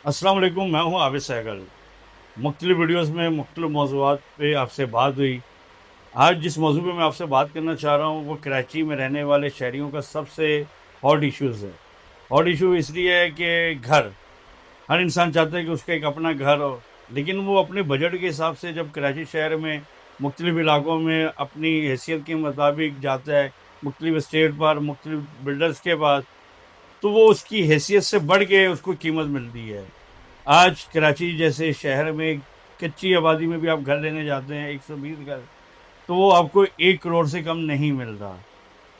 अस्सलाम वालेकुम। मैं हूँ आबिद सहगल। मुख्तलिफ वीडियोस में मुख्तलिफ मौज़ूआत पे आपसे बात हुई। आज जिस मौजू पे मैं आपसे बात करना चाह रहा हूँ वो कराची में रहने वाले शहरियों का सबसे हॉट इश्यूज़ है। हॉट इशू इसलिए है कि घर, हर इंसान चाहता है कि उसका एक अपना घर हो, लेकिन वो अपने बजट के हिसाब से जब कराची शहर में मुख्तलिफ इलाकों में अपनी हैसियत के मुताबिक जाता है, मुख्तलिफ स्टेट पर मुख्तलिफ बिल्डर्स के पास, तो वो उसकी हैसियत से बढ़ के उसको कीमत मिलती है। आज कराची जैसे शहर में कच्ची आबादी में भी आप घर लेने जाते हैं 120 घर, तो वो आपको 1 करोड़ से कम नहीं मिल रहा।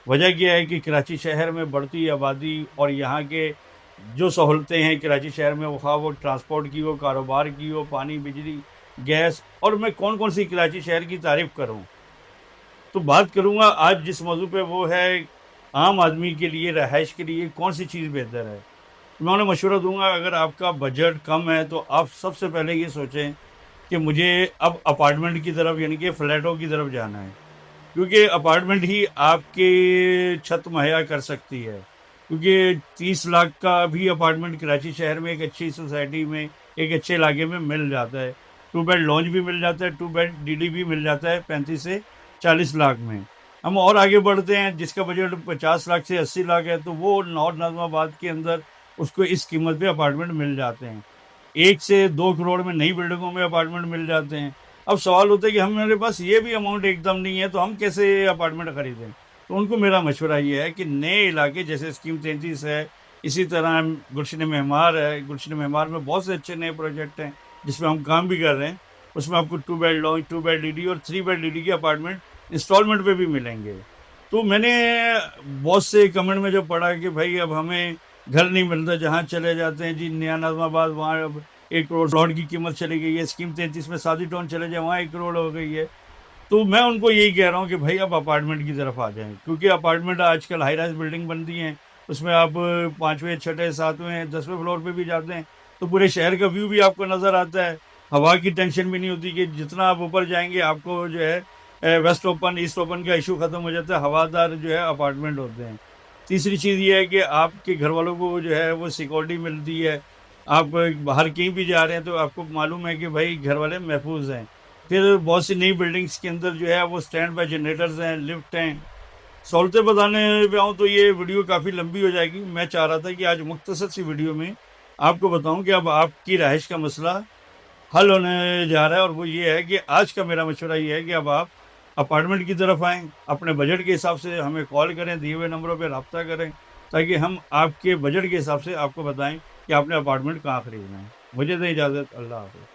वजह क्या है कि कराची शहर में बढ़ती आबादी और यहाँ के जो सहूलतें हैं कराची शहर में, वो ट्रांसपोर्ट की हो, कारोबार की हो, पानी, बिजली, गैस, और मैं कौन कौन सी कराची शहर की तारीफ करूँ। तो बात करूँगा आज जिस मौजू पे वो है आम आदमी के लिए, रहायश के लिए कौन सी चीज़ बेहतर है। मैं उन्हें मशवरा दूंगा, अगर आपका बजट कम है तो आप सबसे पहले ये सोचें कि मुझे अब अपार्टमेंट की तरफ यानी कि फ्लैटों की तरफ जाना है, क्योंकि अपार्टमेंट ही आपके छत मुहैया कर सकती है। क्योंकि 30 लाख का भी अपार्टमेंट कराची शहर में एक अच्छी सोसाइटी में, एक अच्छे इलाके में मिल जाता है। 2 बेड लॉन्च भी मिल जाता है, 2 बेड डीडी भी मिल जाता है 35 से 40 लाख में। हम और आगे बढ़ते हैं, जिसका बजट 50 लाख से 80 लाख है, तो वो नॉर्थ नाजमाबाद के अंदर उसको इस कीमत पे अपार्टमेंट मिल जाते हैं। 1 से 2 करोड़ में नई बिल्डिंगों में अपार्टमेंट मिल जाते हैं। अब सवाल होता है कि हमारे पास ये भी अमाउंट एकदम नहीं है, तो हम कैसे अपार्टमेंट खरीदें। तो उनको मेरा मशवरा ये है कि नए इलाके जैसे स्कीम 33 है, इसी तरह गुलशन मेहमार है, गुलशन मेहमार में बहुत से अच्छे नए प्रोजेक्ट हैं जिसमें हम काम भी कर रहे हैं। उसमें आपको 2 बेड लॉन्च, 2 बेड डीडी और 3 बेड डीडी के अपार्टमेंट इंस्टॉलमेंट पे भी मिलेंगे। तो मैंने बहुत से कमेंट में जो पढ़ा कि भाई अब हमें घर नहीं मिलता, जहाँ चले जाते हैं जी नया नाजमाबाद, वहाँ अब 1 करोड़ प्लॉट की कीमत चली गई है। स्कीम 33 में सादी टाउन चले जाए, वहाँ 1 करोड़ हो गई है। तो मैं उनको यही कह रहा हूँ कि भाई अब अपार्टमेंट की तरफ आ जाएं, क्योंकि अपार्टमेंट आजकल हाई राइज बिल्डिंग बनती हैं, उसमें आप 5वें, 6ठे, 7वें, 10वें फ्लोर पे भी जाते हैं तो पूरे शहर का व्यू भी आपको नज़र आता है। हवा की टेंशन भी नहीं होती कि जितना आप ऊपर जाएंगे आपको जो है वेस्ट ओपन, ईस्ट ओपन का इशू खत्म हो जाता है, हवादार जो है अपार्टमेंट होते हैं। तीसरी चीज़ ये है कि आपके घर वालों को जो है वो सिक्योरिटी मिलती है। आप बाहर कहीं भी जा रहे हैं तो आपको मालूम है कि भाई घर वाले महफूज हैं। फिर बहुत सी नई बिल्डिंग्स के अंदर जो है वो स्टैंड बाय जनरेटर्स हैं, लिफ्ट हैं। सहूलतें बताने पे आऊँ तो ये वीडियो काफ़ी लंबी हो जाएगी। मैं चाह रहा था कि आज मुख्तसर सी वीडियो में आपको बताऊं कि अब आपकी रहाइश का मसला हल होने जा रहा है, और वो ये है कि आज का मेरा मशवरा ये है कि अब आप अपार्टमेंट की तरफ आएँ, अपने बजट के हिसाब से हमें कॉल करें, दिए हुए नंबरों पे रब्ता करें, ताकि हम आपके बजट के हिसाब से आपको बताएँ कि आपने अपार्टमेंट कहाँ खरीदना है। मुझे दें इजाज़त। अल्लाह हाफ़िज़।